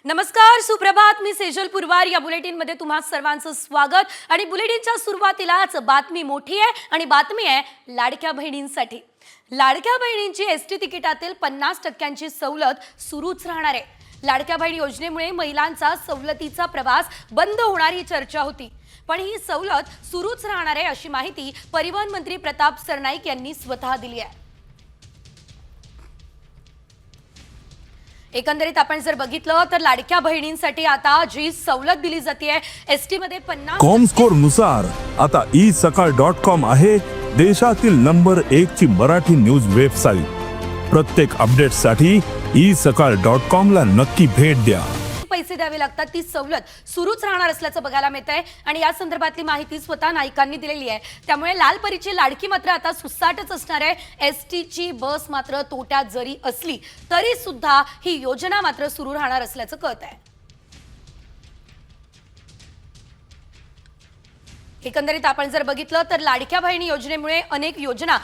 नमस्कार, सुप्रभात. मी सेजल पुरवार. या बुलेटिनमध्ये तुम्हा सर्वांचं स्वागत. आणि बुलेटिनच्या सुरुवातीलाच बातमी मोठी आहे आणि बातमी आहे लाडक्या बहिणींसाठी. लाडक्या बहिणींची एसटी तिकिटातील 50% सवलत सुरूच राहणार आहे. लाडक्या बहीण योजनेमुळे महिलांचा सवलतीचा प्रवास बंद होणार ही चर्चा होती, पण ही सवलत सुरूच राहणार आहे अशी माहिती परिवहन मंत्री प्रताप सरनाईक यांनी स्वतः दिली आहे. एकंदरीत आपण जर बघितलं तर लाडक्या बहिणींसाठी आता जी सवलत दिली जाते एसटी मध्ये 50 कॉमस्कोर नुसार आता isakal.com आहे देशातील नंबर 1 ची मराठी न्यूज वेबसाईट. प्रत्येक अपडेटसाठी isakal.com ला नक्की भेट द्या. पैसे द्यावे लागतात, ती सवलत सुरूच राहणार असल्याचं बघायला मिळतंय आणि या संदर्भातली माहिती स्वतः नाईकांनी दिलेली आहे. त्यामुळे लालपरीची लाडकी मात्र आता सुसाटच असणार आहे. एसटीची बस मात्र तोट्यात जरी असली तरी सुद्धा ही योजना मात्र सुरू राहणार असल्याचं कळत आहे. एकंदरीत आपण जर बघितलं तर लाडक्या बहिणी योजनेमुळे अनेक योजना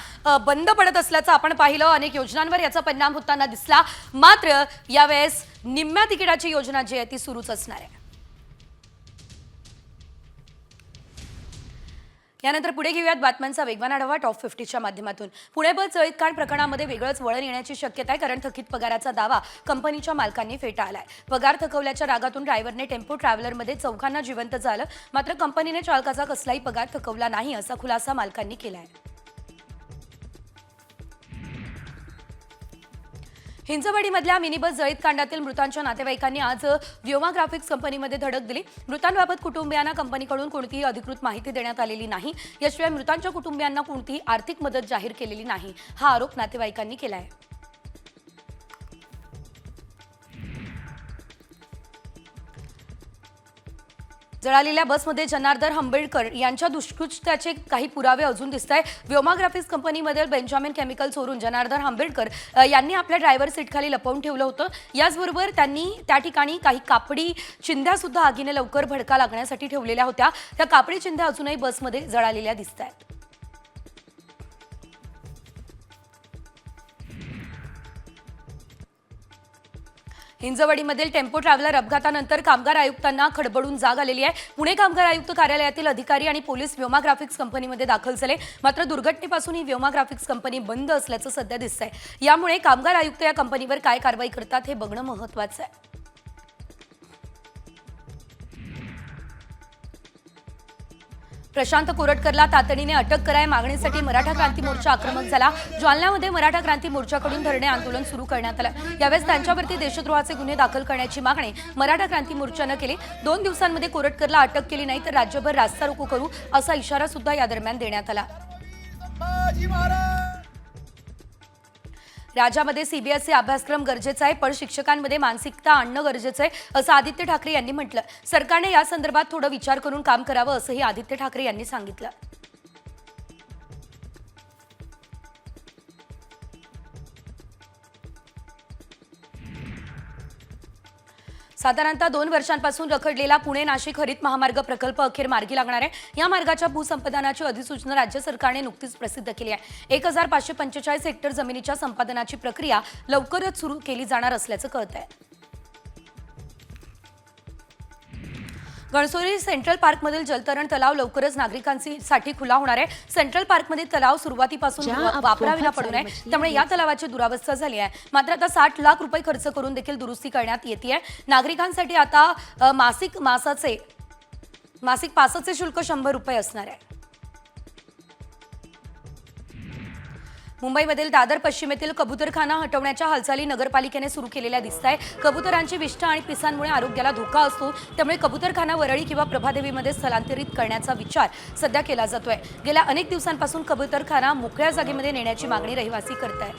बंद पडत असल्याचं आपण पाहिलं. अनेक योजनांवर याचा परिणाम होताना दिसला. मात्र यावेळेस निम्म्या तिकिटाची योजना जी आहे ती सुरूच असणार आहे. यानंतर पुढे घेऊयात बातम्यांचा वेगवान आढावा टॉप 50च्या माध्यमातून. पुणे बस जळीतकांड प्रकरणामध्ये वेगळंच वळण येण्याची शक्यता आहे, कारण थकीत पगाराचा दावा कंपनीच्या मालकांनी फेटाळलाय. पगार थकवल्याच्या रागातून ड्रायव्हरने टेम्पो ट्रॅव्हलरमध्ये चौघांना जिवंत जाळलं. मात्र कंपनीने चालकाचा कसलाही पगार थकवला नाही असा खुलासा मालकांनी केलाय. हिंजवडीमधल्या मिनी बस जळीत कांडातील मृतांच्या नातेवाईकांनी आज व्योमा ग्राफिक्स कंपनीमध्ये धडक दिली. मृतांबाबत कुटुंबियांना कंपनीकडून कोणतीही अधिकृत माहिती देण्यात आलेली नाही. याशिवाय मृतांच्या कुटुंबियांना कोणतीही आर्थिक मदत जाहीर केलेली नाही हा आरोप नातेवाईकांनी केला आहे. जळालेल्या बसमध्ये जनार्दन हंबेडकर यांच्या दुष्कृत्याचे काही पुरावे अजून दिसत आहे. व्योमा ग्राफिक्स कंपनीमधील बेंजामिन केमिकल चोरून जनार्दन हंबेडकर यांनी आपल्या ड्रायव्हर सीटखाली लपवून ठेवलं होतं. याचबरोबर त्यांनी त्या ठिकाणी काही कापडी चिंध्या सुद्धा आगीने लवकर भडका लागण्यासाठी ठेवलेल्या होत्या. त्या कापडी चिंध्या अजूनही बसमध्ये जळालेल्या दिसत आहेत. हिंजवडीमधील टेम्पो ट्रॅव्हलर अपघातानंतर कामगार आयुक्तांना खडबडून जाग आलेली आहे. पुणे कामगार आयुक्त कार्यालयातील अधिकारी आणि पोलीस व्योमा ग्राफिक्स कंपनीमध्ये दाखल झाले. मात्र दुर्घटनेपासून ही व्योमा ग्राफिक्स कंपनी बंद असल्याचं सध्या दिसतंय. यामुळे कामगार आयुक्त या कंपनीवर काय कारवाई करतात हे बघणं महत्त्वाचं आहे. प्रशांत कोरटकरला तातडीने अटक कराय मागणीसाठी मराठा क्रांती मोर्चा आक्रमक झाला. जालन्यामध्ये मराठा क्रांती मोर्चाकडून धरणे आंदोलन सुरू करण्यात आलं. यावेळेस त्यांच्यावरती देशद्रोहाचे गुन्हे दाखल करण्याची मागणी मराठा क्रांती मोर्चानं केली. 2 दिवसांमध्ये कोरटकरला अटक केली नाही तर राज्यभर रास्ता रोको करू असा इशारा सुद्धा या दरम्यान देण्यात आला. राज्यामध्ये सीबीएसई अभ्यासक्रम गरजेचा आहे, पण शिक्षकांमध्ये मानसिकता आणणं गरजेचं आहे असं आदित्य ठाकरे यांनी म्हटलं. सरकारने या संदर्भात थोडं विचार करून काम करावं असंही आदित्य ठाकरे यांनी सांगितलं. साधारणतः 2 वर्षांपासून रखडलेला पुणे नाशिक हरित महामार्ग प्रकल्प अखेर मार्गी लागणार आहे. या मार्गाच्या भूसंपादनाची अधिसूचना राज्य सरकारने नुकतीच प्रसिद्ध केली आहे. 1545 हेक्टर जमिनीच्या संपादनाची प्रक्रिया लवकरच सुरू केली जाणार असल्याचं कळत आहे. घणसोली सेंट्रल पार्कमधील जलतरण तलाव लवकरच नागरिकांसाठी खुला होणार आहे. सेंट्रल पार्कमधील तलाव सुरुवातीपासून वापराविना पडू नये, त्यामुळे या तलावाची दुरावस्था झाली आहे. मात्र आता 60 लाख रुपये खर्च करून देखील दुरुस्ती करण्यात येते. नागरिकांसाठी आता मासिक पासाचे शुल्क 100 रुपये असणार आहे. मुंबईमधील दादर पश्चिमेतील कबूतरखाना हटवण्याच्या हालचाली नगरपालिकेने सुरू केलेल्या दिसत आहे. कबूतरांची विष्ठा आणि पिसांमुळे आरोग्याला धोका असतो, त्यामुळे कबूतरखाना वरळी किंवा प्रभादेवीमध्ये स्थलांतरित करण्याचा विचार सध्या केला जातोय. गेल्या अनेक दिवसांपासून कबूतरखाना मोकळ्या जागेमध्ये नेण्याची मागणी रहिवासी करतायत.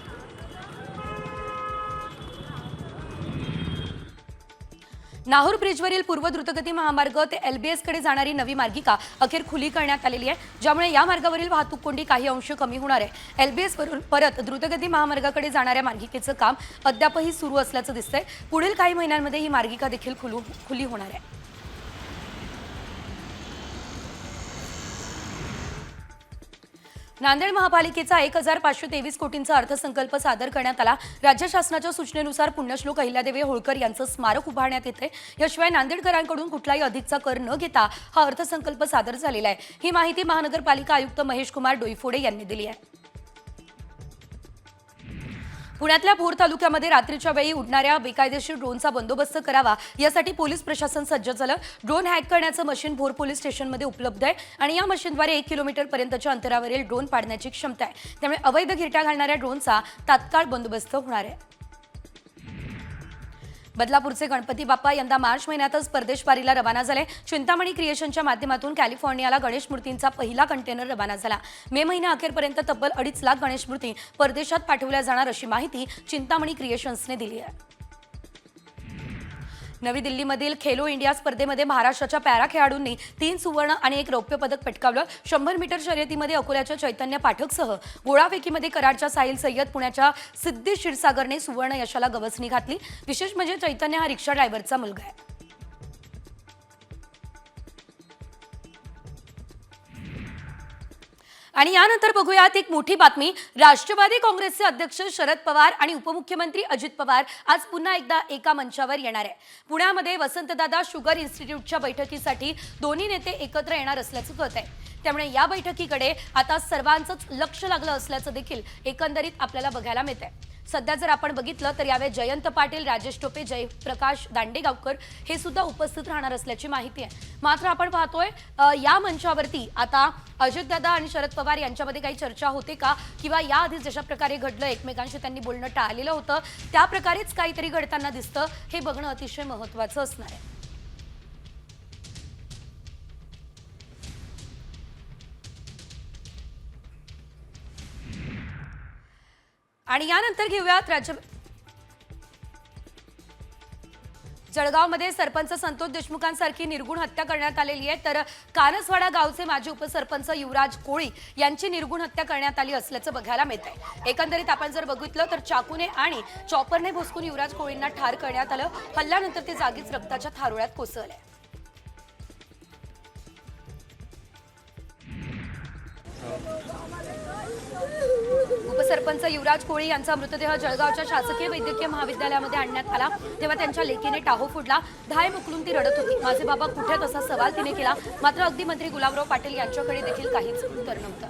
नाहूर ब्रिजवरील पूर्व द्रुतगती महामार्ग ते LBS कडे जाणारी नवी मार्गिका अखेर खुली करण्यात आलेली आहे, ज्यामुळे या मार्गावरील वाहतूक कोंडी काही अंश कमी होणार आहे. LBS वरून परत द्रुतगती महामार्गाकडे जाणाऱ्या मार्गिकेचं काम अद्यापही सुरू असल्याचं दिसतंय. पुढील काही महिन्यांमध्ये ही मार्गिका देखील खुली होणार आहे. नांदेड महापालिकेचा 1523 कोटींचा अर्थसंकल्प सादर करण्यात आला। राज्य शासनाच्या सूचनेनुसार पुण्यश्लोक अहिल्यादेवी होळकर यांचं स्मारक उभारण्यात येते। याशिवाय नांदेडकरांकडून कुठलाही अधिकचा कर न घेता हा अर्थसंकल्प सादर झालेला आहे। ही माहिती महानगरपालिका आयुक्त महेश कुमार डोईफोडे यांनी दिली आहे। पुण्यातल्या भोर तालुक्यामध्ये रात्रीच्या वेळी उडणाऱ्या बेकायदेशीर ड्रोनचा बंदोबस्त करावा यासाठी पोलीस प्रशासन सज्ज झालं। ड्रोन हॅक करण्याचं मशीन भोर पोलीस स्टेशनमध्ये उपलब्ध आहे आणि या मशीनद्वारे 1 किलोमीटर पर्यंतच्या अंतरावरील ड्रोन पाडण्याची क्षमता आहे। त्यामुळे अवैध घिरट्या घालणाऱ्या ड्रोनचा तात्काळ बंदोबस्त होणार आहे। बदलापूरचे गणपती बाप्पा यंदा मार्च महिन्यातच परदेशवारीला रवाना झाले। चिंतामणी क्रिएशनच्या माध्यमातून कॅलिफोर्नियाला गणेश मूर्तींचा पहिला कंटेनर रवाना झाला। मे महिन्याअखेरपर्यंत तब्बल 2.5 लाख गणेश मूर्ती परदेशात पाठवल्या जाणार अशी माहिती चिंतामणी क्रिएशन्सने दिली आहे। नवी दिल्लीमधील खेलो इंडिया स्पर्धेमध्ये महाराष्ट्राच्या पॅरा खेळाडूंनी 3 सुवर्ण आणि 1 रौप्य पदक पटकावलं। 100 मीटर शर्यतीमध्ये अकोल्याच्या चैतन्य पाठकसह गोळाफेकीमध्ये कराडच्या साहिल सय्यद, पुण्याच्या सिद्धी क्षीरसागरने सुवर्ण यशाला गवसणी घातली। विशेष म्हणजे चैतन्य हा रिक्षा ड्रायव्हरचा मुलगा आहे। आणि यानंतर बघूयात एक मोठी बातमी। राष्ट्रवादी काँग्रेसचे अध्यक्ष शरद पवार आणि उपमुख्यमंत्री अजित पवार आज पुन्हा एकदा एका मंचावर येणार आहे। पुण्यामध्ये वसंतदादा शुगर इन्स्टिट्यूटच्या बैठकीसाठी दोन्ही नेते एकत्र येणार असल्याचं कळत आहे। त्यामुळे या बैठकीकडे आता सर्वांचंच लक्ष लागलं असल्याचं देखील एकंदरीत आपल्याला बघायला मिळतंय। सध्या जर आपण बघितलं तर यावेळी जयंत पाटील, राजेश टोपे, जयप्रकाश दांडेगावकर हे सुद्धा उपस्थित राहणार असल्याची माहिती आहे। मात्र आपण पाहतोय या मंचावरती आता अजितदादा आणि शरद पवार यांच्यामध्ये काही चर्चा होते का, किंवा याआधी जशा प्रकारे घडलं एकमेकांशी त्यांनी बोलणं टाळलेलं होतं त्या प्रकारेच काहीतरी घडताना दिसतं, हे बघणं अतिशय महत्त्वाचं असणार आहे। आणि यानंतर घेऊयात जळगावमध्ये सरपंच संतोष देशमुखांसारखी निर्गुण हत्या करण्यात आलेली आहे। तर कानसवाडा गावचे माजी उपसरपंच युवराज कोळी यांची निर्गुण हत्या करण्यात आली असल्याचं बघायला मिळतंय। एकंदरीत आपण जर बघितलं तर चाकूने आणि चॉपरने भोसकून युवराज कोळींना ठार करण्यात आलं। हल्ल्यानंतर ते जागीच रक्ताच्या थारोळ्यात कोसळले। उपसरपंच युवराज कोळी यांचा मृतदेह जळगावच्या शासकीय वैद्यकीय महाविद्यालयामध्ये आणण्यात आला तेव्हा त्यांच्या लेकीने टाहो फुडला। धाय मुकलून ती रडत होती। माझे बाबा कुठे असा सवाल तिने केला। मात्र अगदी मंत्री गुलाबराव पाटील यांच्याकडे देखील काहीच उत्तर नव्हतं।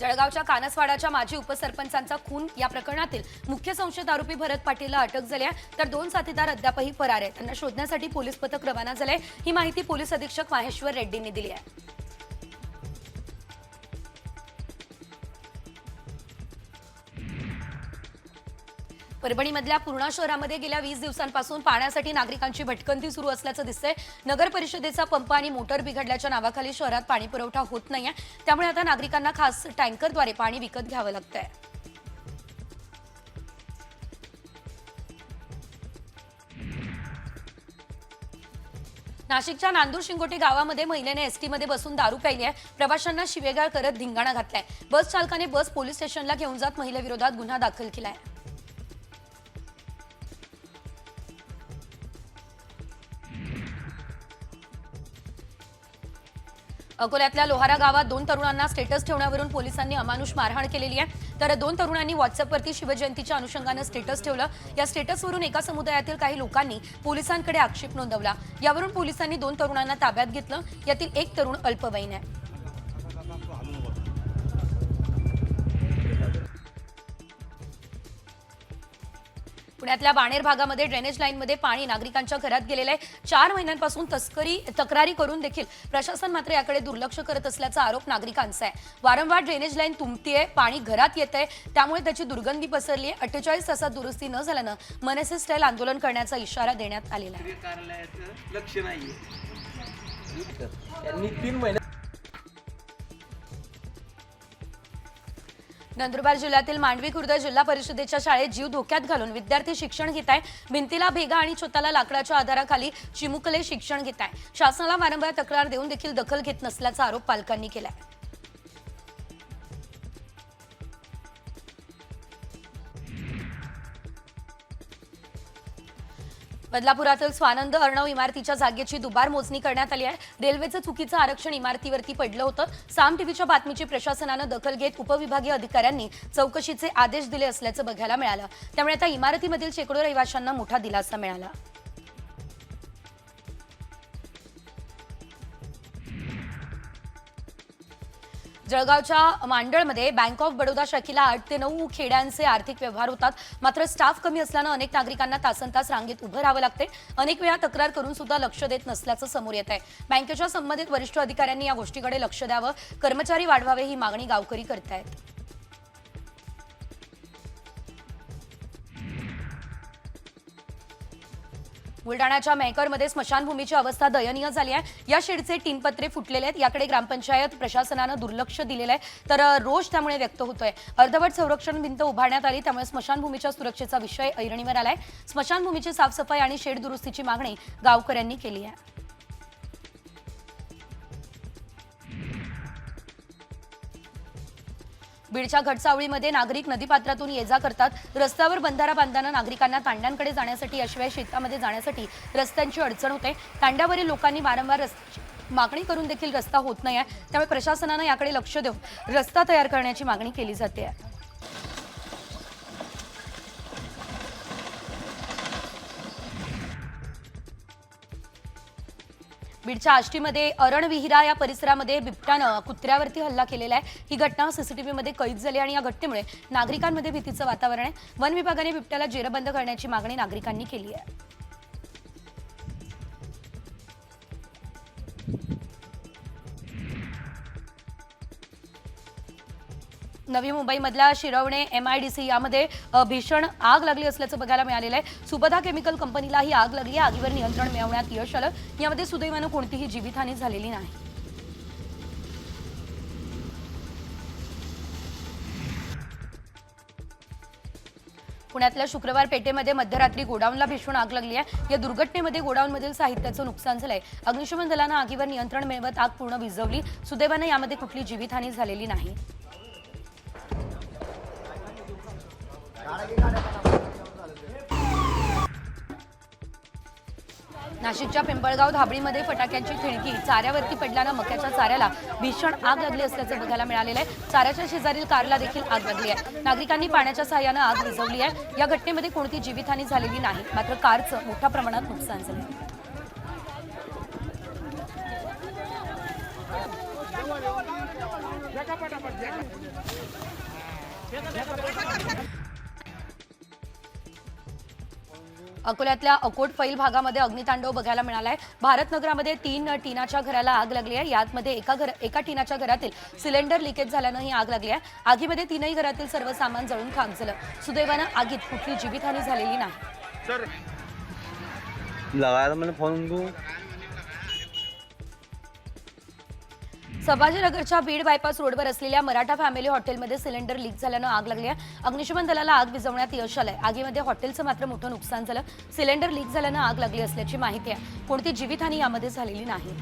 जळगावच्या कानसवाडाच्या माजी उपसरपंचांचा खून या प्रकरणातील मुख्य संशयित आरोपी भरत पाटीलला अटक झाली आहे। तर 2 साथीदार अद्यापही फरार आहेत। त्यांना शोधण्यासाठी पोलीस पथक रवाना झाले। ही माहिती पोलीस अधीक्षक माहेश्वर रेड्डींनी दिली आहे। परभणीमधल्या पूर्णा शहरामध्ये गेल्या 20 दिवसांपासून पाण्यासाठी नागरिकांची भटकंती सुरू असल्याचं दिसतंय। नगर परिषदेचा पंप आणि मोटर बिघडल्याच्या नावाखाली शहरात पाणी पुरवठा होत नाहीये। त्यामुळे आता नागरिकांना खास टँकरद्वारे पाणी विकत घ्यावं लागतंय। नाशिकच्या नांदूर शिंगोटे गावामध्ये महिलेने एसटीमध्ये बसून दारू प्यायली आहे। प्रवाशांना शिवेगाळ करत धिंगाणा घातलाय। बस चालकाने बस पोलीस स्टेशनला घेऊन जात महिलेविरोधात गुन्हा दाखल केलाय। अकोल्यातल्या लोहारा गावात 2 तरुणांना स्टेटस ठेवण्यावरून पोलिसांनी अमानुष मारहाण केलेली आहे। तर 2 तरुणांनी व्हॉट्सअपवरती शिवजयंतीच्या अनुषंगाने स्टेटस ठेवलं। या स्टेटसवरून एका समुदायातील काही लोकांनी पोलिसांकडे आक्षेप नोंदवला। यावरून पोलिसांनी 2 तरुणांना ताब्यात घेतलं। यातील एक तरुण अल्पवयीन आहे। पुण्यातल्या बाणेर भागामध्ये ड्रेनेज लाईनमध्ये पाणी नागरिकांच्या घरात गेलेलं आहे। 4 महिन्यांपासून तक्रारी करून देखील प्रशासन मात्र याकडे दुर्लक्ष करत असल्याचा आरोप नागरिकांचा आहे। वारंवार ड्रेनेज लाईन तुंबतीये, पाणी घरात येतंय, त्यामुळे त्याची दुर्गंधी पसरली आहे। 48 तासात दुरुस्ती न झाल्यानं मनसे स्टाईल आंदोलन करण्याचा इशारा देण्यात आलेला आहे। कार्यालयाचं लक्ष नाहीये। त्यांनी 3 महिने नंदुरबार जिल्ह्यातील मांडवी खुर्द जिल्हा परिषदेच्या शाळेत जीव धोक्यात घालून विद्यार्थी शिक्षण घेत आहे। भिंतीला भेगा आणि छताला लाकडाच्या आधाराखाली चिमुकले शिक्षण घेत आहे। शासनाला वारंवार तक्रार देऊन देखील दखल घेत नसल्याचा आरोप पालकांनी केलाय। बदलापुरातील स्वानंद अर्णव इमारतीच्या जागेची दुबार मोजणी करण्यात आली आहे. रेल्वेचं चुकीचं आरक्षण इमारतीवरती पडलं होतं. साम टीव्हीच्या बातमीची प्रशासनानं दखल घेत उपविभागीय अधिकाऱ्यांनी चौकशीचे आदेश दिले असल्याचं बघायला मिळालं. त्यामुळे आता इमारतीमधील शेकडो रहिवाशांना मोठा दिलासा मिळाला. जळगावच्या मांडळमध्ये बँक ऑफ बडोदा शाखेला 8 ते 9 खेड्यांचे आर्थिक व्यवहार होतात. मात्र स्टाफ कमी असल्यानं अनेक नागरिकांना तासनतास रांगेत उभं राहावं लागते. अनेक वेळा तक्रार करून सुद्धा लक्ष देत नसल्याचं समोर येत आहे. बँकेच्या संबंधित वरिष्ठ अधिकाऱ्यांनी या गोष्टीकडे लक्ष द्यावं, कर्मचारी वाढवावे ही मागणी गावकरी करतायत. बुलडाण्याच्या मेहकरमध्ये स्मशानभूमीची अवस्था दयनीय झाली आहे. या शेडचे टीनपत्रे फुटलेले आहेत. याकडे ग्रामपंचायत प्रशासनानं दुर्लक्ष दिलेलं आहे. तर रोष त्यामुळे व्यक्त होतोय. अर्धवट संरक्षण भिंत उभारण्यात आली, त्यामुळे स्मशानभूमीच्या सुरक्षेचा विषय ऐरणीवर आलाय. स्मशानभूमीची साफसफाई आणि शेड दुरुस्तीची मागणी गावकऱ्यांनी केली आहे. बीडच्या घटसावळीमध्ये नागरिक नदीपात्रातून ये जा करतात. रस्त्यावर बंधारा बांधताना नागरिकांना तांड्यांकडे जाण्यासाठी याशिवाय शेतामध्ये जाण्यासाठी रस्त्यांची अडचण होते. तांड्यावरील लोकांनी वारंवार मागणी करून देखील रस्ता होत नाही आहे. त्यामुळे प्रशासनानं याकडे लक्ष देऊन रस्ता तयार करण्याची मागणी केली जाते. बीडच्या आष्टीमध्ये अरणविहिरा या परिसरामध्ये बिबट्यानं कुत्र्यावरती हल्ला केलेला आहे. ही घटना सीसीटीव्हीमध्ये कैद झाली आणि या घटनेमुळे नागरिकांमध्ये भीतीचं वातावरण आहे. वन विभागाने बिबट्याला जेरबंद करण्याची मागणी नागरिकांनी केली आहे. नवी मुंबईमधल्या शिरवणे MIDC यामध्ये भीषण आग लागली असल्याचं बघायला मिळालेलं आहे. सुबधा केमिकल कंपनीला ही आग लागली आहे. आगीवर नियंत्रण मिळवण्यात यश आलं. यामध्ये सुदैवानं कोणतीही जीवितहानी झालेली नाही. पुण्यातल्या शुक्रवार पेठेमध्ये मध्यरात्री गोडाऊनला भीषण आग लागली आहे. या दुर्घटनेमध्ये गोडाऊनमधील साहित्याचं नुकसान झालंय. अग्निशमन दलानं आगीवर नियंत्रण मिळवत आग पूर्ण विझवली. सुदैवानं यामध्ये कुठली जीवितहानी झालेली नाही. नाशिकच्या पिंपळगाव धाबळीमध्ये फटाक्यांची खिळकी चाऱ्यावरती पडल्यानं मक्याच्या चाऱ्याला भीषण आग लागली असल्याचं बघायला मिळालेलं आहे. चाऱ्याच्या शेजारील कारला देखील आग लागली आहे. नागरिकांनी पाण्याच्या सहाय्यानं आग विझवली आहे. या घटनेमध्ये कोणती जीवितहानी झालेली नाही, मात्र कारचं मोठ्या प्रमाणात नुकसान झालं. अकोल्यातल्या अकोट फैल भागामध्ये अग्नितांडव बघायला मिळालाय. भारतनगरामध्ये 3 टीनाच्या घराला आग लागली आहे. यामध्ये एका टीनाच्या घरातील सिलेंडर लिकेज झाल्यानं ही आग लागली आहे. आगीमध्ये 3ही घरातील सर्व सामान जळून खाक झालं. सुदैवानं आगीत कुठली जीवितहानी झालेली नाही. सर लगाया मैंने फोन उनको. संभाजीनगरच्या बीड बायपास रोडवर असलेल्या मराठा फॅमिली हॉटेलमध्ये सिलेंडर लीक झाल्यानं आग लागली आहे. अग्निशमन दलाला आग विझवण्यात यश आलंय. आगीमध्ये हॉटेलचं मात्र मोठं नुकसान झालं. सिलेंडर लीक झाल्यानं आग लागली असल्याची माहिती आहे. कोणती जीवितहानी यामध्ये झालेली नाही.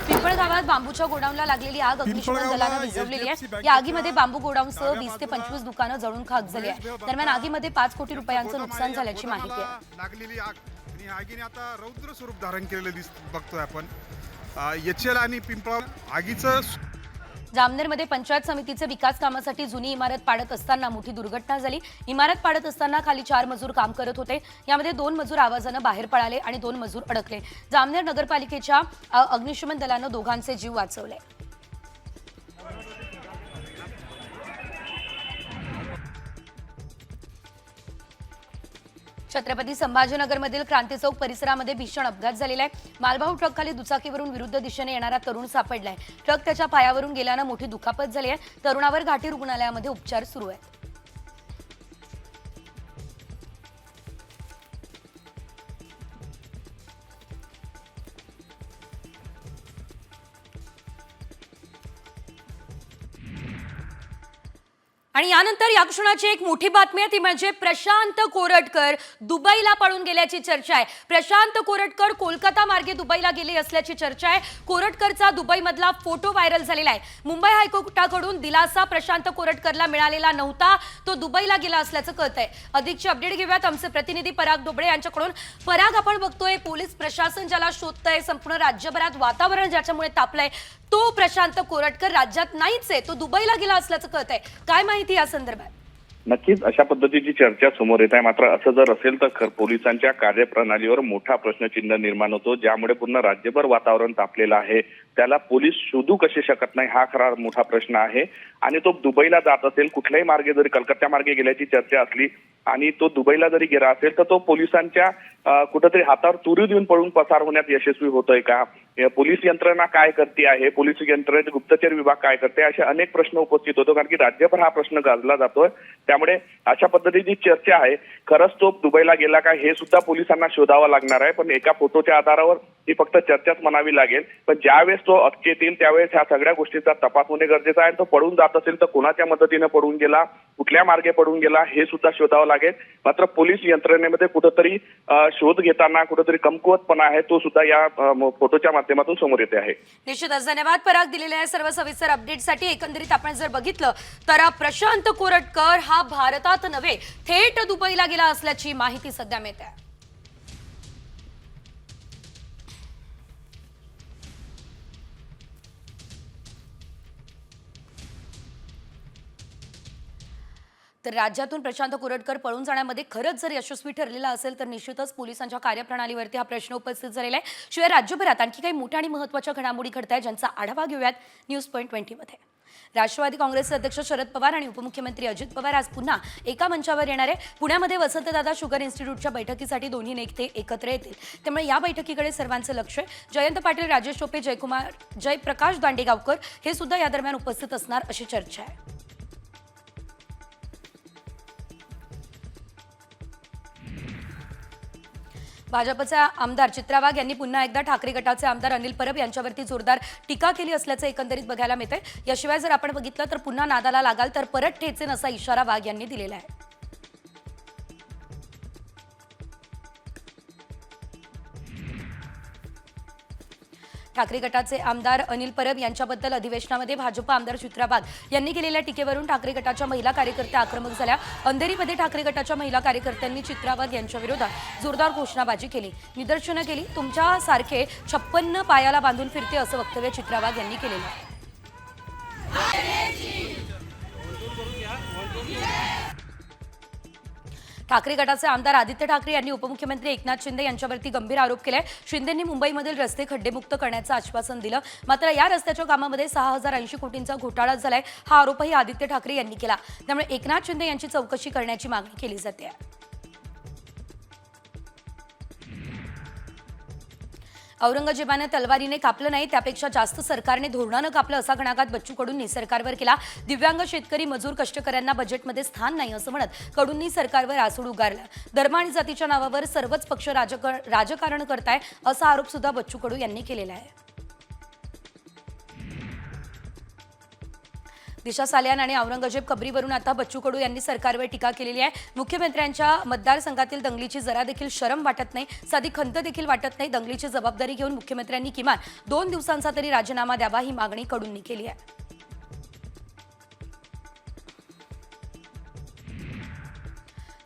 पिंपळगावात बांबूच्या गोडाऊनला लागलेली आग अग्निशमन दलानं विझवलेली आहे. या आगीमध्ये बांबू गोडाऊनसह 20 ते 25 दुकानं जळून खाक झाली आहे. दरम्यान आगीमध्ये 5 कोटी रुपयांचं नुकसान झाल्याची माहिती आहे. लागलेली आग आणि आगीने आता रौद्र स्वरूप धारण केलेलं बघतोय आपण. HL आणि पिंपळा आगीचं. जामनेरमध्ये पंचायत समितीचे विकास कामासाठी जुनी इमारत पाडत असताना मोठी दुर्घटना झाली. इमारत पाडत असताना खाली 4 मजूर काम करत होते. यामध्ये 2 मजूर आवाजानं बाहेर पळाले आणि 2 मजूर अडकले. जामनेर नगरपालिकेच्या अग्निशमन दलानं दोघांचे जीव वाचवले. छत्रपती संभाजीनगरमधील क्रांती चौक परिसरामध्ये भीषण अपघात झालेला आहे. मालवाहू ट्रकखाली दुचाकीवरून विरुद्ध दिशेने येणारा तरुण सापडलाय. ट्रक त्याच्या पायावरून गेल्यानं मोठी दुखापत झाली आहे. तरुणावर घाटी रुग्णालयामध्ये उपचार सुरू आहेत. आणि यानंतर या क्षणाची एक मोठी बातमी आहे ती म्हणजे प्रशांत कोरटकर दुबईला पळून गेल्याची चर्चा आहे. प्रशांत कोरटकर कोलकाता मार्गे दुबईला गेले असल्याची चर्चा आहे. कोरटकरचा दुबईमधला फोटो व्हायरल झालेला आहे. मुंबई हायकोर्टाकडून दिलासा प्रशांत कोरटकरला मिळालेला नव्हता, तो दुबईला गेला असल्याचं कळतंय. अधिकची अपडेट घेऊयात आमचे प्रतिनिधी पराग डोबळे यांच्याकडून. पराग, आपण बघतोय पोलीस प्रशासन ज्याला शोधतंय, संपूर्ण राज्यभरात वातावरण ज्याच्यामुळे तापलंय, तो प्रशांत कोरटकर राज्यात नाहीच आहे, तो दुबईला गेला असल्याचं कळतंय. काय माहिती या संदर्भात? नक्कीच अशा पद्धतीची चर्चा समोर येत आहे. मात्र असं जर असेल तर पोलिसांच्या कार्यप्रणालीवर मोठा प्रश्नचिन्ह निर्माण होतो, ज्यामुळे पूर्ण राज्यभर वातावरण तापलेलं आहे. त्याला पोलीस शोधू कसे शकत नाही हा खरा मोठा प्रश्न आहे. आणि तो दुबईला जात असेल, कुठल्याही मार्गे जरी कलकत्ता मार्गे गेल्याची चर्चा असली आणि तो दुबईला जरी गेला असेल तर तो पोलिसांच्या कुठेतरी हातावर तुरी देऊन पळून पसार होण्यात यशस्वी होतोय का? पोलीस यंत्रणा काय करते आहे? पोलीस यंत्रणेचे गुप्तचर विभाग काय करते? असे अनेक प्रश्न उपस्थित होतो, कारण की राज्यभर हा प्रश्न गाजला जातोय. त्यामुळे अशा पद्धतीची चर्चा आहे. खरंच तो दुबईला गेला का हे सुद्धा पोलिसांना शोधावं लागणार आहे. पण एका फोटोच्या आधारावर ही फक्त चर्चाच म्हणावी लागेल. पण ज्यावेळेस तो अटकेत येईल त्यावेळेस ह्या सगळ्या गोष्टीचा तपास होणे गरजेचं आहे. तो पडून जात असेल तर कोणाच्या मदतीने पडून गेला, कुठल्या मार्गे पडून गेला हे सुद्धा शोधावं लागेल. मात्र पोलीस यंत्रणेमध्ये कुठेतरी शोध घेताना कुठेतरी कमकुवतपणा आहे, तो सुद्धा या फोटोच्या माध्यमातून समोर येते आहे. निश्चितच धन्यवाद पराग दिलेल्या आहे सर्व सविस्तर अपडेटसाठी. एकंदरीत आपण जर बघितलं तर प्रशांत कोरटकर हा भारतात नव्हे थेट दुबईला गेला असल्याची माहिती सध्या मिळते. तर राज्यातून प्रशांत कोरटकर पळून जाण्यामध्ये खरंच जर यशस्वी ठरलेला असेल तर निश्चितच पोलिसांच्या कार्यप्रणालीवरती हा प्रश्न उपस्थित झालेला आहे. शिवाय राज्यभरात आणखी काही मोठ्या आणि महत्त्वाच्या घडामोडी घडतायत ज्यांचा आढावा घेऊयात न्यूज पॉइंट 20 मध्ये. राष्ट्रवादी काँग्रेसचे अध्यक्ष शरद पवार आणि उपमुख्यमंत्री अजित पवार आज पुन्हा एका मंचावर येणार आहे. पुण्यामध्ये वसंतदादा शुगर इन्स्टिट्यूटच्या बैठकीसाठी दोन्ही नेते एकत्र येतील, त्यामुळे या बैठकीकडे सर्वांचं लक्ष आहे. जयंत पाटील, राजेश टोपे, जयप्रकाश दांडेगावकर हे सुद्धा या दरम्यान उपस्थित असणार अशी चर्चा आहे. भाजपचे आमदार चित्रा वाघ यांनी पुन्हा एकदा ठाकरे गटाचे आमदार अनिल परब यांच्यावरती जोरदार टीका केली असल्याचं एकंदरीत बघायला मिळतंय. याशिवाय जर आपण बघितलं तर पुन्हा नादाला लागाल तर परत ठेचेन असा इशारा वाघ यांनी दिलेला आहे. ठाकरे गटाचे आमदार अनिल परब यांच्याबद्दल अधिवेशनामध्ये भाजप आमदार चित्रा वाघ यांनी केलेल्या टीकेवरून ठाकरे गटाच्या महिला कार्यकर्त्या आक्रमक झाल्या. अंधेरीमध्ये ठाकरे गटाच्या महिला कार्यकर्त्यांनी चित्रा वाघ यांच्या विरोधात जोरदार घोषणाबाजी केली, निदर्शनं केली. तुमच्यासारखे 56 पायाला बांधून फिरते असं वक्तव्य चित्रा वाघ यांनी केलेलं आहे. ठाकरे गटाचे आमदार आदित्य ठाकरे यांनी उपमुख्यमंत्री एकनाथ शिंदे यांच्यावरती गंभीर आरोप केलाय. शिंदेंनी मुंबईमधील रस्ते खड्डेमुक्त करण्याचं आश्वासन दिलं, मात्र या रस्त्याच्या कामामध्ये 6080 कोटींचा घोटाळा झालाय हा आरोपही आदित्य ठाकरे यांनी केला. त्यामुळे एकनाथ शिंदे यांची चौकशी करण्याची मागणी केली जाते. औरंगजेबाने तलवारीने कापलं नाही, त्यापेक्षा जास्त सरकारने धोरणानं कापलं असा घणाघात बच्चू कडूंनी सरकारवर केला. दिव्यांग, शेतकरी, मजूर, कष्टकऱ्यांना बजेटमध्ये स्थान नाही असं म्हणत कडूंनी सरकारवर आसूड उगारलं. धर्म आणि जातीच्या नावावर सर्वच पक्ष राजकारण करताय असा आरोप सुद्धा बच्चू कडू यांनी केलेला आहे. दिशा सालियान आणि औरंगजेब कबरीवरून आता बच्चू कडू यांनी सरकारवर टीका केलेली आहे. मुख्यमंत्र्यांच्या मतदारसंघातील दंगलीची जरा देखील शरम वाटत नाही, साधी खंत देखील वाटत नाही. दंगलीची जबाबदारी घेऊन मुख्यमंत्र्यांनी किमान 2 दिवसांचा तरी राजीनामा द्यावा ही मागणी कडूंनी केली आहे.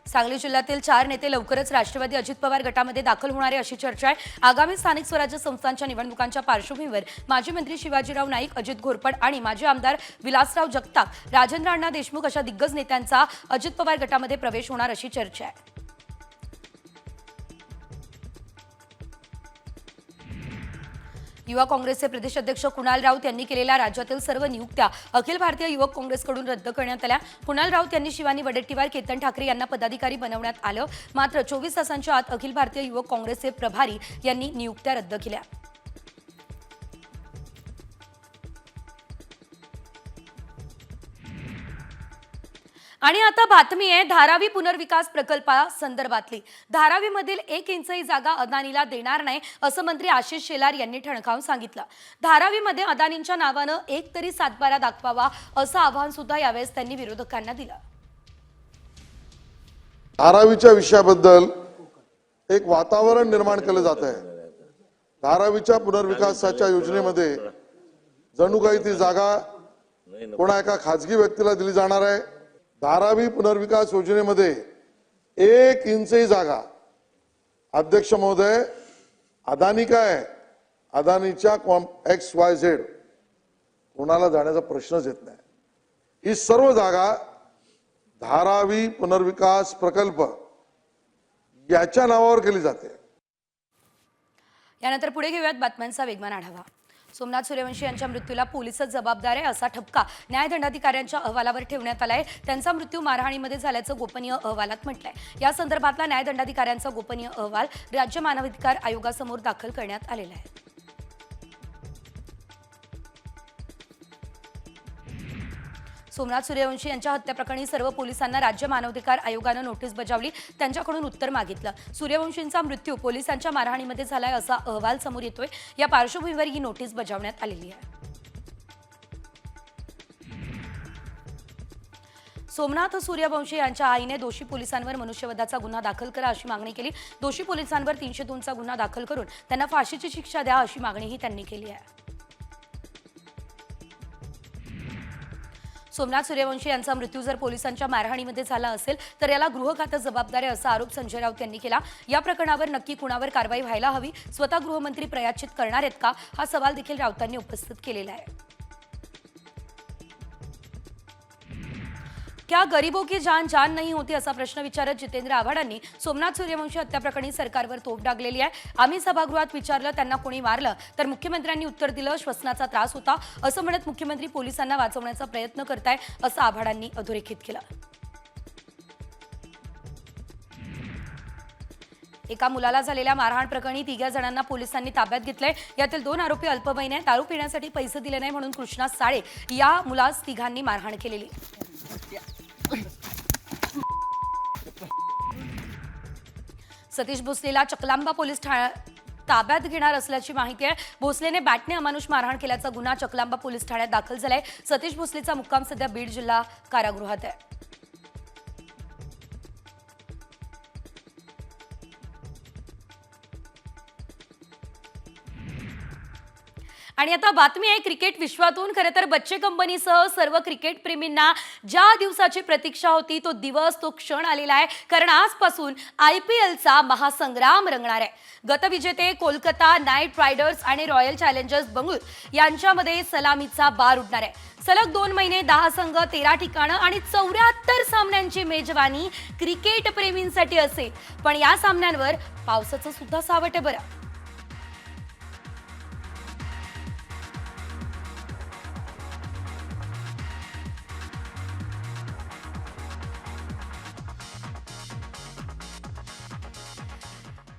सांगली जिल्ह्यातील 4 नेते लवकरच राष्ट्रवादी अजित पवार गटामध्ये दाखल होणारे अशी चर्चा आहे. आगामी स्थानिक स्वराज्य संस्थांच्या निवडणुकांच्या पार्श्वभूमीवर माजी मंत्री शिवाजीराव नाईक, अजित घोरपड आणि माजी आमदार विलासराव जगताप, राजेंद्र अण्णा देशमुख अशा दिग्गज नेत्यांचा अजित पवार गटामध्ये प्रवेश होणार अशी चर्चा आहे. युवा काँग्रेसचे प्रदेश अध्यक्ष कुणाल राऊत यांनी केलेल्या राज्यातील सर्व नियुक्त्या अखिल भारतीय युवक काँग्रेसकडून रद्द करण्यात आल्या. कुणाल राऊत यांनी शिवानी वडेट्टीवार, केतन ठाकरे यांना पदाधिकारी बनवण्यात आलं, मात्र 24 तासांच्या आत अखिल भारतीय युवक काँग्रेसचे प्रभारी यांनी नियुक्त्या रद्द केल्या. आणि आता बातमी आहे धारावी पुनर्विकास प्रकल्पासंदर्भातली. धारावीमधील 1 इंचही जागा अदानीला देणार नाही असं मंत्री आशिष शेलार यांनी ठणकावून सांगितलं. धारावीमध्ये अदानींच्या नावानं एक तरी सातबारा दाखवावा असं आव्हान सुद्धा यावेळेस त्यांनी विरोधकांना दिलं. धारावीच्या विषयाबद्दल एक वातावरण निर्माण केलं जात आहे. धारावीच्या पुनर्विकासाच्या योजनेमध्ये जणू काही ती जागा कोणा एका खाजगी व्यक्तीला दिली जाणार आहे. धारावी पुनर्विकास योजनेमध्ये 1 इंचही जागा, अध्यक्ष महोदय, अदानी काय, अदानीच्या XYZ कोणाला जाण्याचा प्रश्नच येत नाही. ही सर्व जागा धारावी पुनर्विकास प्रकल्प याच्या नावावर केली जाते. यानंतर पुढे घेऊयात बातम्यांचा वेगवान आढावा. सोमनाथ सूर्यवंशी यांच्या मृत्यूला पोलीसच जबाबदार आहे असा ठपका न्यायदंडाधिकाऱ्यांच्या अहवालावर ठेवण्यात आलाय. त्यांचा मृत्यू मारहाणीमध्ये झाल्याचं गोपनीय अहवालात म्हटलंय. या संदर्भातला न्यायदंडाधिकाऱ्यांचा गोपनीय अहवाल राज्य मानवाधिकार आयोगासमोर दाखल करण्यात आलेला आहे. सोमनाथ सूर्यवंशी यांच्या हत्येप्रकरणी सर्व पोलिसांना राज्य मानवाधिकार आयोगानं नोटीस बजावली. त्यांच्याकडून उत्तर मागितलं. सूर्यवंशींचा मृत्यू पोलिसांच्या मारहाणीमध्ये झालाय असा अहवाल समोर येतोय. या पार्श्वभूमीवर ही नोटीस बजावण्यात आलेली आहे. सोमनाथ सूर्यवंशी यांच्या आईने दोषी पोलिसांवर मनुष्यवधाचा गुन्हा दाखल करा अशी मागणी केली. दोषी पोलिसांवर 302चा गुन्हा दाखल करून त्यांना फाशीची शिक्षा द्या अशी मागणीही त्यांनी केली आहे. सोमनाथ सूर्यवंशी यांचा मृत्यू जर पोलिसांच्या मारहाणीमध्ये झाला असेल तर याला गृह खातं जबाबदार आहे असा आरोप संजय राऊत यांनी केला. या प्रकरणावर नक्की कुणावर कारवाई व्हायला हवी, स्वतः गृहमंत्री प्रयाचित करणार आहेत का, हा सवाल देखील राऊतांनी उपस्थित केलेला आहे. क्या गरीबों की जान जान नहीं होती असा प्रश्न विचारत जितेंद्र आव्हाडांनी सोमनाथ सूर्यवंशी हत्याप्रकरणी सरकारवर तोफ डागलेली आहे. आम्ही सभागृहात विचारलं त्यांना कोणी मारलं तर मुख्यमंत्र्यांनी उत्तर दिलं श्वसनाचा त्रास होता असं म्हणत मुख्यमंत्री पोलिसांना वाचवण्याचा प्रयत्न करताय असं आव्हाडांनी अधोरेखित केलं. एका मुलाला झालेल्या मारहाण प्रकरणी 3 जणांना पोलिसांनी ताब्यात घेतलंय. यातील 2 आरोपी अल्पवयीन आहेत. दारू पिण्यासाठी पैसे दिले नाही म्हणून कृष्णा साळे या मुलास 3घांनी मारहाण केलेली. सतीश भोसलेला चकलांबा पोलीस ताब्यात घेणार असल्याची माहिती आहे. भोसलेने बॅटने अमानुष मारहाण केल्याचा गुन्हा चकलांबा पोलीस ठाण्यात दाखल झालाय. सतीश भोसलेचा मुक्काम सध्या बीड जिल्हा कारागृहात आहे. आणि आता बातमी आहे क्रिकेट विश्वातून. खरं तर बच्चे कंपनीसह सर्व क्रिकेट प्रेमींना ज्या दिवसाची प्रतीक्षा होती तो दिवस, तो क्षण आलेला आहे. कारण आजपासून IPLचा महासंग्राम रंगणार आहे. गतविजेते कोलकाता नाईट रायडर्स आणि रॉयल चॅलेंजर्स बंगळुरू यांच्यामध्ये सलामीचा बार उडणार आहे. सलग 2 महिने 10 संघ 13 ठिकाणं आणि 74 सामन्यांची मेजवानी क्रिकेट प्रेमींसाठी असेल. पण या सामन्यांवर पावसाचं सुद्धा सावट आहे बरं.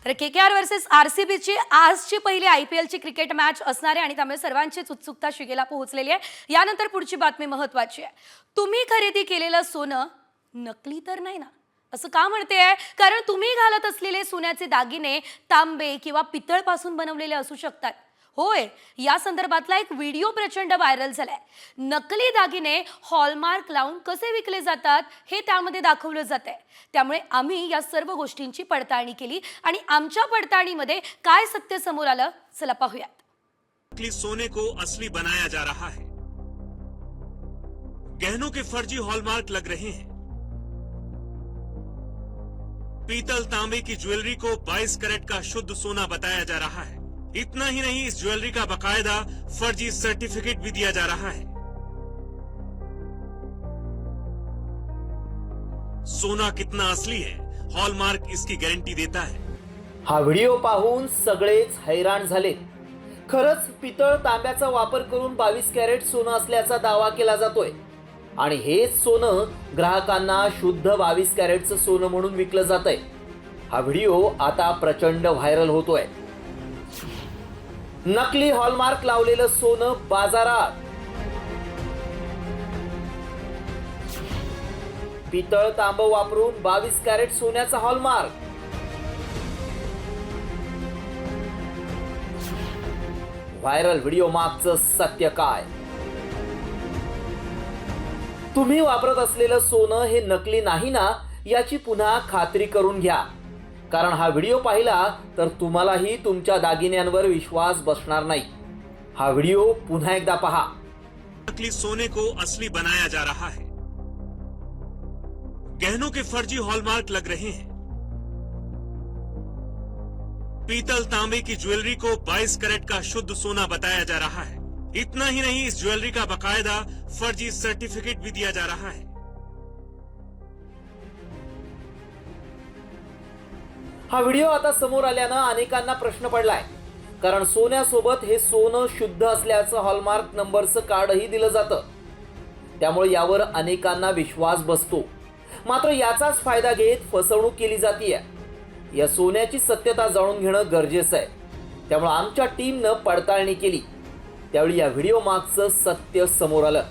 तर KKR वर्सेस RCBची आजची पहिली IPLची क्रिकेट मॅच असणार आहे आणि त्यामुळे सर्वांचीच उत्सुकता शिगेला पोहोचलेली आहे. यानंतर पुढची बातमी महत्त्वाची आहे. तुम्ही खरेदी केलेलं सोनं नकली तर नाही ना? असं का म्हणतेय? कारण तुम्ही घालत असलेले सोन्याचे दागिने तांबे किंवा पितळपासून बनवलेले असू शकतात. होय, या संदर्भातला एक व्हिडिओ प्रचंड व्हायरल झालाय. नकली दागिने हॉलमार्क लावून कसे विकले जातात हे त्यामध्ये दाखवलं जात आहे. त्यामुळे आम्ही या सर्व गोष्टींची पडताळणी केली आणि आमच्या पडताळणीमध्ये काय सत्य समोर आलं चला पाहूयात. नकली सोने को असली बनाया जा रहा है. गहनों के फर्जी हॉलमार्क लग रहे हैं. पीतल तांबे की ज्वेलरी को 22 कैरेट का शुद्ध सोना बताया जा रहा है. इतना ही नहीं, इस ज्वेलरी का बकायदा फर्जी सर्टिफिकेट भी दिया जा रहा है. सोना कितना असली है, हॉलमार्क इसकी गारंटी देता है. हा व्हिडिओ पाहून सगळेच हैराण झाले. खरंच पितळ तांब्याचा वापर करून 22 कॅरेट सोनं असल्याचा दावा केला जातोय आणि हेच सोनं ग्राहकांना शुद्ध 22 कॅरेटचं सोनं म्हणून विकलं जातंय. हा व्हिडिओ आता प्रचंड व्हायरल होतोय. नकली हॉलमार्क लावलेलं सोनं बाजारात. पितळ तांब वापरून 22 कॅरेट सोन्याचा हॉलमार्क. व्हायरल व्हिडिओ मागचं सत्य काय? तुम्ही वापरत असलेलं सोनं हे नकली नाही ना, याची पुन्हा खात्री करून घ्या. कारण हा व्हिडिओ पाहिला तर तुम्हालाही तुमच्या दागिन्यांवर विश्वास बसणार नाही. हा व्हिडिओ पुन्हा एकदा पहा. नकली सोने को असली बनाया जा रहा है. गहनों के फर्जी हॉलमार्क लग रहे हैं. पीतल तांबे की ज्वेलरी को 22 कैरेट का शुद्ध सोना बताया जा रहा है. इतना ही नहीं, इस ज्वेलरी का बकायदा फर्जी सर्टिफिकेट भी दिया जा रहा है. हा व्हिडिओ आता समोर आल्यानं अनेकांना प्रश्न पडलाय. कारण सोन्यासोबत हे सोनं शुद्ध असल्याचं हॉलमार्क नंबरचं कार्डही दिलं जातं. त्यामुळे यावर अनेकांना विश्वास बसतो. मात्र याचाच फायदा घेत फसवणूक केली जातीये. या सोन्याची सत्यता जाणून घेणं गरजेचं आहे. त्यामुळे आमच्या टीमनं पडताळणी केली. त्यावेळी या व्हिडिओ मागचं सत्य समोर आलं.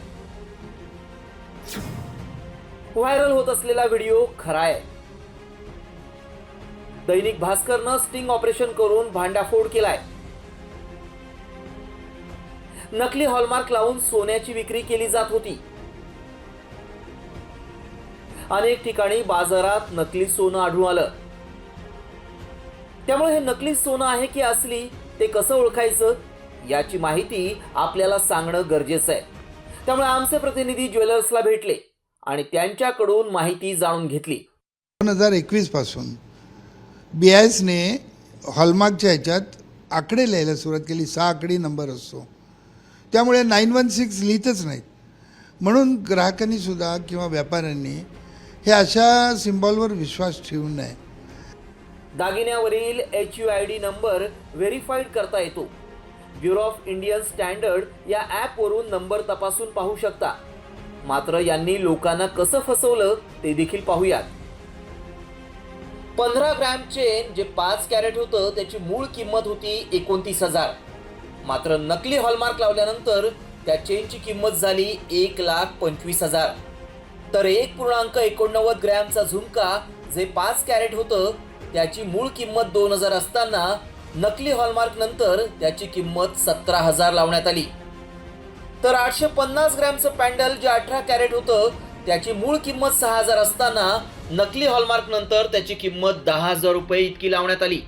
व्हायरल होत असलेला व्हिडिओ खरा आहे. दैनिक भास्करनं स्टिंग ऑपरेशन करून भांडाफोड केलाय. नकली हॉलमार्क लावून सोन्याची विक्री केली जात होती. अनेक ठिकाणी बाजारात नकली सोनं आढळून आलं. त्यामुळे हे नकली सोनं आहे की असली ते कसं ओळखायचं याची माहिती आपल्याला सांगणं गरजेचं आहे. त्यामुळे आमचे प्रतिनिधी ज्वेलर्सला भेटले आणि त्यांच्याकडून माहिती जाणून घेतली. 2021 पासून BISने हॉलमार्कच्या ह्याच्यात आकडे लिहायला सुरुवात केली. 6 आकडी नंबर असतो. त्यामुळे 916 लिहितच नाहीत. म्हणून ग्राहकांनी सुद्धा किंवा व्यापाऱ्यांनी हे अशा सिम्बॉलवर विश्वास ठेवू नये. दागिन्यावरील HUID नंबर व्हेरीफाईड करता येतो. ब्युरो ऑफ इंडियन स्टँडर्ड या ॲपवरून नंबर तपासून पाहू शकता. मात्र यांनी लोकांना कसं फसवलं ते देखील पाहूयात. 15 ग्रॅम चेन जे 5 कॅरेट होतं त्याची मूळ किंमत होती 29,000. मात्र नकली हॉलमार्क लावल्यानंतर त्या चेनची किंमत झाली 1,25,000. तर 1.89 ग्रॅमचा झुमका जे 5 कॅरेट होतं त्याची मूळ किंमत 2,000 असताना नकली हॉलमार्क नंतर त्याची किंमत 17,000 लावण्यात आली. तर 850 ग्रॅमचं पॅन्डल जे 18 कॅरेट होतं त्याची मूळ किंमत 6,000 असताना नकली हॉलमार्क नंतर त्याची किंमत 10,000 रुपये इतकी लावण्यात आली.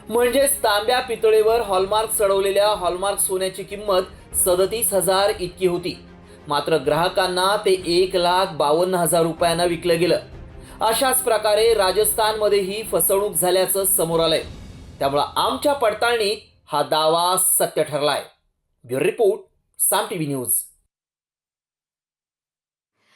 म्हणजेच तांब्या पितळेवर हॉलमार्क चढवलेल्या हॉलमार्क सोन्याची किंमत 37,000 इतकी होती. मात्र ग्राहकांना ते 1,52,000 रुपयांना विकलं गेलं. अशाच प्रकारे राजस्थानमध्येही फसवणूक झाल्याचं समोर आलंय. त्यामुळे आमच्या पडताळणीत हा दावा सत्य ठरलाय. ब्युरो रिपोर्ट, साम टीव्ही न्यूज.